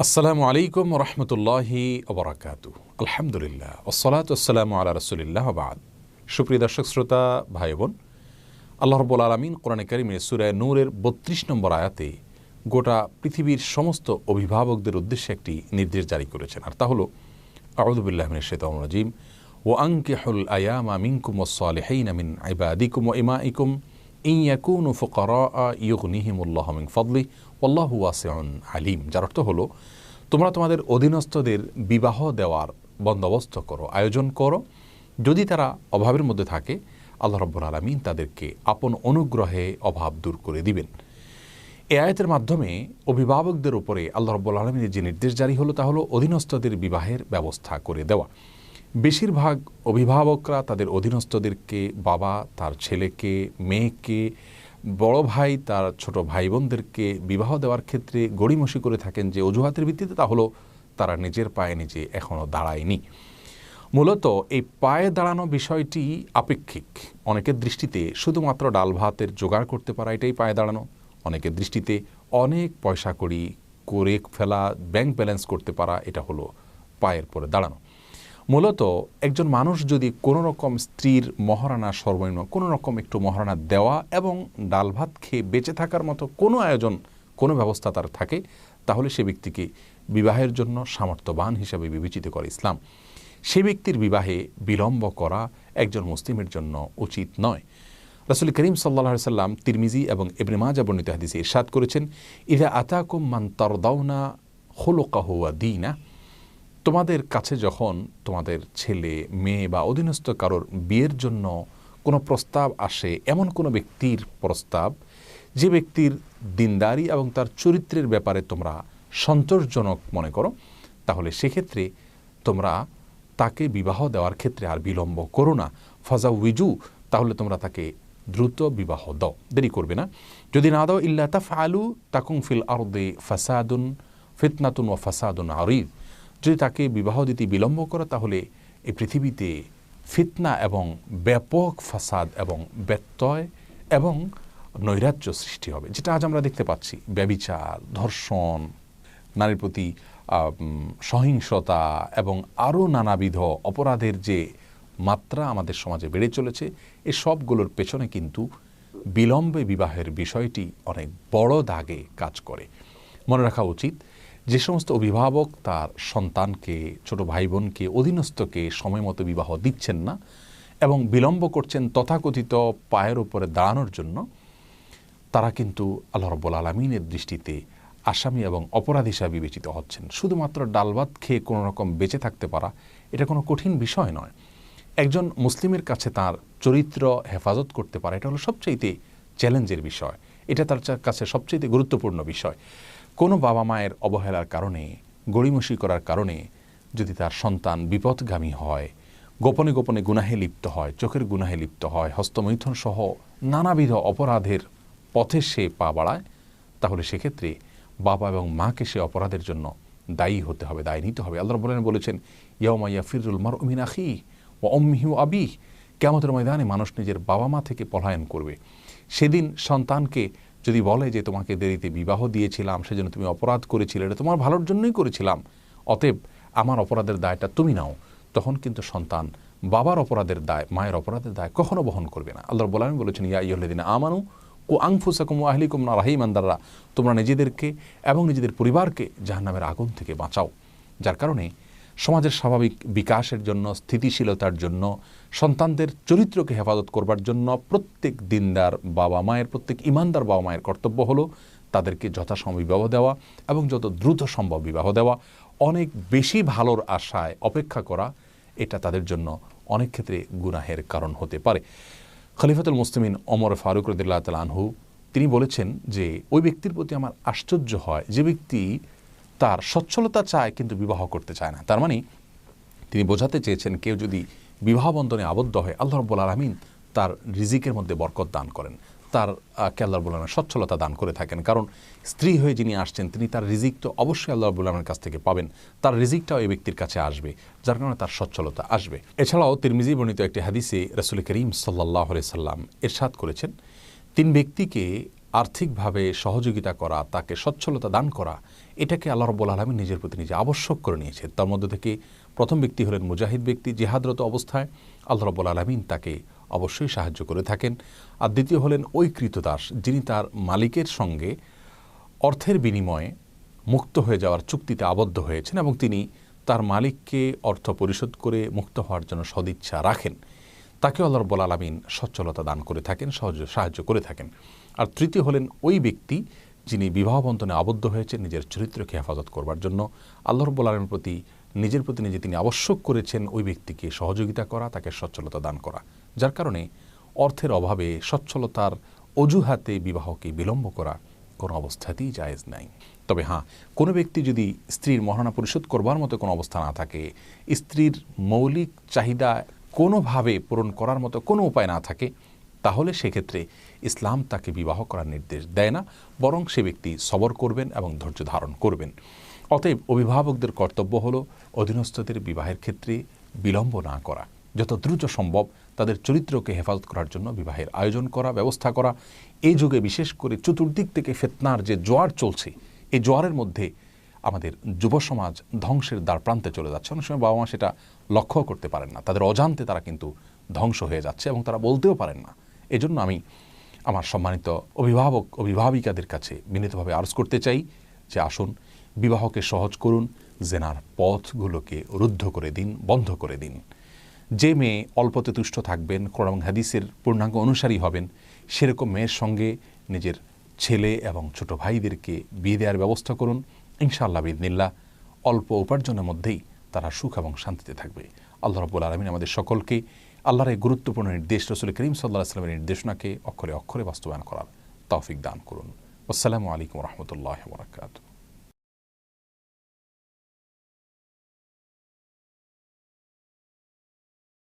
আসসালামু আলাইকুম রহমতুল্লাহি ওবরাকাতু। আলহামদুলিল্লাহ ওসসালাতু ওয়াসসালামু আলা রাসূলিল্লাহ ওয়া বা'দ। সুপ্রিয় দর্শক শ্রোতা ভাই বোন, আল্লাহ রাব্বুল আলামিন কোরআনে কারিমের সূরা নূরের ৩২ নম্বর আয়াতে গোটা পৃথিবীর সমস্ত অভিভাবকদের উদ্দেশ্যে একটি নির্দেশ জারি করেছেন, আর তা হলো আউযু বিল্লাহি মিনাশ শাইতানির রাজীম ওয়া আনকিহুল আয়ামা মিনকুম ওয়াস-সালিহিনা মিন ইবাদিকুম ওয়া ইমাইকুম ইন ইয়াকুনু ফুকারা ইউগনিহিমুল্লাহু মিন ফাদলিহি ওয়াল্লাহু ওয়াসিউন আলিম। যার অর্থ হলো, তোমরা তোমাদের অধীনস্থদের বিবাহ দেওয়ার বন্দোবস্ত করো, আয়োজন করো, যদি তারা অভাবের মধ্যে থাকে আল্লাহ রাব্বুল আলামিন তাদেরকে আপন অনুগ্রহে অভাব দূর করে দিবেন। এই আয়াতের মাধ্যমে অভিভাবকদের উপরে আল্লাহ রাব্বুল আলামিনের যে নির্দেশ জারি হলো তা হলো অধীনস্থদের বিবাহের ব্যবস্থা করে দেওয়া। বেশিরভাগ অভিভাবকরা তাদের অধীনস্থদেরকে, বাবা তার ছেলেকে, মেয়েকে, বড় ভাই তার ছোট ভাই বোনদেরকে বিবাহ দেওয়ার ক্ষেত্রে গড়িমসি করে থাকেন যে অজুহাতের ভিত্তিতে, তা হলো তারা নিজের পায়ে নিজে এখনও দাঁড়ায়নি। মূলত এই পায়ে দাঁড়ানো বিষয়টি আপেক্ষিক। অনেকের দৃষ্টিতে শুধুমাত্র ডাল ভাতের জোগাড় করতে পারা এটাই পায়ে দাঁড়ানো, অনেকের দৃষ্টিতে অনেক পয়সা কড়ি করে ফেলা, ব্যাংক ব্যালেন্স করতে পারা, এটা হলো পায়ের পরে দাঁড়ানো। মূলত একজন মানুষ যদি কোনো রকম স্ত্রীর মহারানা, সর্বনিম্ন কোনো রকম একটু মহারানা দেওয়া এবং ডাল ভাত খেয়ে বেঁচে থাকার মতো কোনো আয়োজন, কোনো ব্যবস্থা তার থাকে, তাহলে সে ব্যক্তিকে বিবাহের জন্য সামর্থ্যবান হিসাবে বিবেচিত করে ইসলাম। সে ব্যক্তির বিবাহে বিলম্ব করা একজন মুসলিমের জন্য উচিত নয়। রাসূল করিম সাল্লাল্লাহু আলাইহি সাল্লাম তিরমিজি এবং ইবনে মাজাহ বর্ণিত হাদিসে ইরশাদ করেছেন, ইযা আতাকুম মান তারদাউনা খুলুকাহু ওয়া দীনা, তোমাদের কাছে যখন তোমাদের ছেলে, মেয়ে বা অধীনস্থ কারোর বিয়ের জন্য কোনো প্রস্তাব আসে, এমন কোনো ব্যক্তির প্রস্তাব যে ব্যক্তির দিনদারি এবং তার চরিত্রের ব্যাপারে তোমরা সন্তোষজনক মনে করো, তাহলে সেক্ষেত্রে তোমরা তাকে বিবাহ দেওয়ার ক্ষেত্রে আর বিলম্ব করো না। ফাজাউইজু, তাহলে তোমরা তাকে দ্রুত বিবাহ দাও, দেরি করবে না। যদি না দাও, ইল্লা তাফআলু তাকুন ফিল আরদি ফাসাদুন ফিতনাতুন ওয়া ফাসাদুন আরিদ, যদি তাকে বিবাহ দিতে বিলম্ব করো তাহলে এই পৃথিবীতে ফিতনা এবং ব্যাপক ফাসাদ এবং ব্যত্যয় এবং নৈরাজ্য সৃষ্টি হবে, যেটা আজ আমরা দেখতে পাচ্ছি। ব্যভিচার, ধর্ষণ, নারীর প্রতি সহিংসতা এবং আরও নানাবিধ অপরাধের যে মাত্রা আমাদের সমাজে বেড়ে চলেছে, এই সবগুলোর পেছনে কিন্তু বিলম্বে বিবাহের বিষয়টি অনেক বড় দাগে কাজ করে। মনে রাখা উচিত, যে সমস্ত অভিভাবক তার সন্তানকে, ছোট ভাই বোনকে, অধীনস্থকে সময় মতো বিবাহ দিচ্ছেন না এবং বিলম্ব করছেন তথাকথিত পায়ের উপরে দাঁড়ানোর জন্য, তারা কিন্তু আল্লাহ রাব্বুল আলামিনের দৃষ্টিতে আসামি এবং অপরাধ হিসাবে বিবেচিত হচ্ছেন। শুধুমাত্র ডাল ভাত খেয়ে কোনো রকম বেঁচে থাকতে পারা এটা কোনো কঠিন বিষয় নয়। একজন মুসলিমের কাছে তার চরিত্র হেফাজত করতে পারা এটা হলো সবচাইতে চ্যালেঞ্জের বিষয়, এটা তার কাছে সবচাইতে গুরুত্বপূর্ণ বিষয়। কোনো বাবা মায়ের অবহেলার কারণে, গড়িমসি করার কারণে যদি তার সন্তান বিপদগামী হয়, গোপনে গোপনে গুনাহে লিপ্ত হয়, চোখের গুনাহে লিপ্ত হয়, হস্তমৈথুন সহ নানাবিধ অপরাধের পথে সে পা বাড়ায়, তাহলে সেক্ষেত্রে বাবা এবং মাকে সে অপরাধের জন্য দায়ী হতে হবে, দায়ী নিতে হবে। আল্লাহ রাব্বুল আলামিন বলেছেন, ইয়াউমা ইয়াফিরুল মারউ মিন আখিহি ওয়া উম্মিহি ওয়া আবিহি, কিয়ামতের ময়দানে মানুষ নিজের বাবা মা থেকে পলায়ন করবে। সেদিন সন্তানকে যদি বলে যে তোমাকে দেরিতে বিবাহ দিয়েছিলাম, সেজন্য তুমি অপরাধ করেছিলে, এটা তোমার ভালোর জন্যই করেছিলাম, অতএব আমার অপরাধের দায়টা তুমি নাও, তখন কিন্তু সন্তান বাবার অপরাধের দায়, মায়ের অপরাধের দায় কখনো বহন করবে না। আল্লাহ রাব্বুল আলামিন বলেছেন, ইয়া আইয়ুহাল্লাযীনা আমানু কু আনফুসাকুম ওয়া আহলিকুম নারা ইমানদাররা, তোমরা নিজেদেরকে এবং নিজেদের পরিবারকে জাহান্নামের আগুন থেকে বাঁচাও। যার কারণে সমাজের স্বাভাবিক বিকাশের জন্য, স্থিতিশীলতার জন্য, সন্তানদের চরিত্রকে হেফাজত করবার জন্য প্রত্যেক দিনদার বাবা মায়ের, প্রত্যেক ইমানদার বাবা মায়ের কর্তব্য হলো তাদেরকে যথাসময় বিবাহ দেওয়া এবং যত দ্রুত সম্ভব বিবাহ দেওয়া। অনেক বেশি ভালোর আশায় অপেক্ষা করা এটা তাদের জন্য অনেক ক্ষেত্রে গুনাহের কারণ হতে পারে। খলিফাতুল মুসলিমিন ওমর ফারুক রাদিয়াল্লাহু তাআলা আনহু তিনি বলেছেন যে ওই ব্যক্তির প্রতি আমার আশ্চর্য হয় যে ব্যক্তি তার সচ্ছলতা চায় কিন্তু বিবাহ করতে চায় না। তার মানে তিনি বোঝাতে চেয়েছেন, কেউ যদি বিবাহ বন্ধনে আবদ্ধ হয়, আল্লাহ রাব্বুল আলামিন তার রিজিকের মধ্যে বরকত দান করেন, তার আল্লাহ রাব্বুল আলামিন সচ্ছলতা দান করে থাকেন। কারণ স্ত্রী হয়ে যিনি আসছেন তিনি তার রিজিক তো অবশ্যই আল্লাহ রাব্বুল আলামিনের কাছ থেকে পাবেন, তার রিজিকটাও এই ব্যক্তির কাছে আসবে, যার কারণে তার সচ্ছলতা আসবে। এছাড়াও তিরমিজি বর্ণিত একটি হাদিসে রাসূল করিম সাল্লাল্লাহু আলাইহি সাল্লাম ইরশাদ করেছেন, তিন ব্যক্তিকে আর্থিকভাবে সহযোগিতা করা, তাকে সচ্ছলতা দান করা, এটাকে আল্লাহ রাব্বুল আলামিন নিজের প্রতি নিজে আবশ্যক করে নিয়েছে। তার মধ্যে থেকে প্রথম ব্যক্তি হলেন মুজাহিদ ব্যক্তি। জিহাদরত অবস্থায় আল্লাহ রাব্বুল আলামিন তাকে অবশ্যই সাহায্য করে থাকেন। আর দ্বিতীয় হলেন ওই ক্রীতদাস, যিনি তার মালিকের সঙ্গে অর্থের বিনিময়ে মুক্ত হয়ে যাওয়ার চুক্তিতে আবদ্ধ হয়েছেন এবং তিনি তার মালিককে অর্থ পরিশোধ করে মুক্ত হওয়ার জন্য সদিচ্ছা রাখেন। তাকে আল্লাহ রাব্বুল আলামিন সচ্ছলতা দান করে থাকেন, সাহায্য করে থাকেন। আর তৃতীয় হলেন ওই ব্যক্তি যিনি বিবাহ বন্ধনে আবদ্ধ হয়েছেন নিজের চরিত্রকে হেফাজত করবার জন্য। আল্লাহ রাব্বুল আলামিনের প্রতি নিজের প্রতি নিজে তিনি আবশ্যক করেছেন ওই ব্যক্তিকে সহযোগিতা করা, তাকে সচ্ছলতা দান করা। যার কারণে অর্থের অভাবে সচ্ছলতার অজুহাতে বিবাহকে বিলম্ব করা কোনো অবস্থাতেই জায়েজ নাই। তবে হ্যাঁ, কোনো ব্যক্তি যদি স্ত্রীর মহারণা পরিশোধ করবার মতো কোনো অবস্থা না থাকে, স্ত্রীর মৌলিক চাহিদা কোনোভাবে পূরণ করার মতো কোনো উপায় না থাকে, তাহলে সেক্ষেত্রে ইসলাম তাকে বিবাহ করার নির্দেশ দেয় না, বরং সে ব্যক্তি সবর করবেন এবং ধৈর্য ধারণ করবেন। অতএব অভিভাবকদের কর্তব্য হলো অধীনস্থদের বিবাহের ক্ষেত্রে বিলম্ব না করা, যত দ্রুত সম্ভব তাদের চরিত্রকে হেফাজত করার জন্য বিবাহের আয়োজন করা, ব্যবস্থা করা। এই যুগে বিশেষ করে চতুর্দিক থেকে ফিতনার যে জোয়ার চলছে, এই জোয়ারের মধ্যে আমাদের যুব সমাজ ধ্বংসের দ্বার প্রান্তে চলে যাচ্ছে। অনেক সময় বাবা মা সেটা লক্ষ্য করতে পারেন না, তাদের অজান্তে তারা কিন্তু ধ্বংস হয়ে যাচ্ছে এবং তারা বলতেও পারেন না। এজন্য আমি আমার সম্মানিত অভিভাবক অভিভাবিকাদের কাছে বিনীতভাবে আর্জ করতে চাই যে আসুন বিবাহকে সহজ করুন, জেনার পথগুলোকে রুদ্ধ করে দিন, বন্ধ করে দিন। যে মেয়ে অল্পতে তুষ্ট থাকবেন, কোরআন এবং হাদিসের পূর্ণাঙ্গ অনুসারী হবেন, সেরকম মেয়ের সঙ্গে নিজের ছেলে এবং ছোট ভাইদেরকে বিয়ে দেওয়ার ব্যবস্থা করুন। ইনশাআল্লাহ বিইذনিল্লাহ অল্প উপার্জনের মধ্যেই তারা সুখ এবং শান্তিতে থাকবে। আল্লাহ রাব্বুল আলামিন আমাদের সকলকে আল্লাহর এই গুরুত্বপূর্ণ নির্দেশ রাসূল করিম সাল্লাল্লাহু আলাইহি ওয়াসাল্লামের নির্দেশনাকে অক্ষরে অক্ষরে বাস্তবায়ন করার তৌফিক দান করুন। আসসালামু আলাইকুম ওয়া রাহমাতুল্লাহি ওয়া বারাকাতুহু।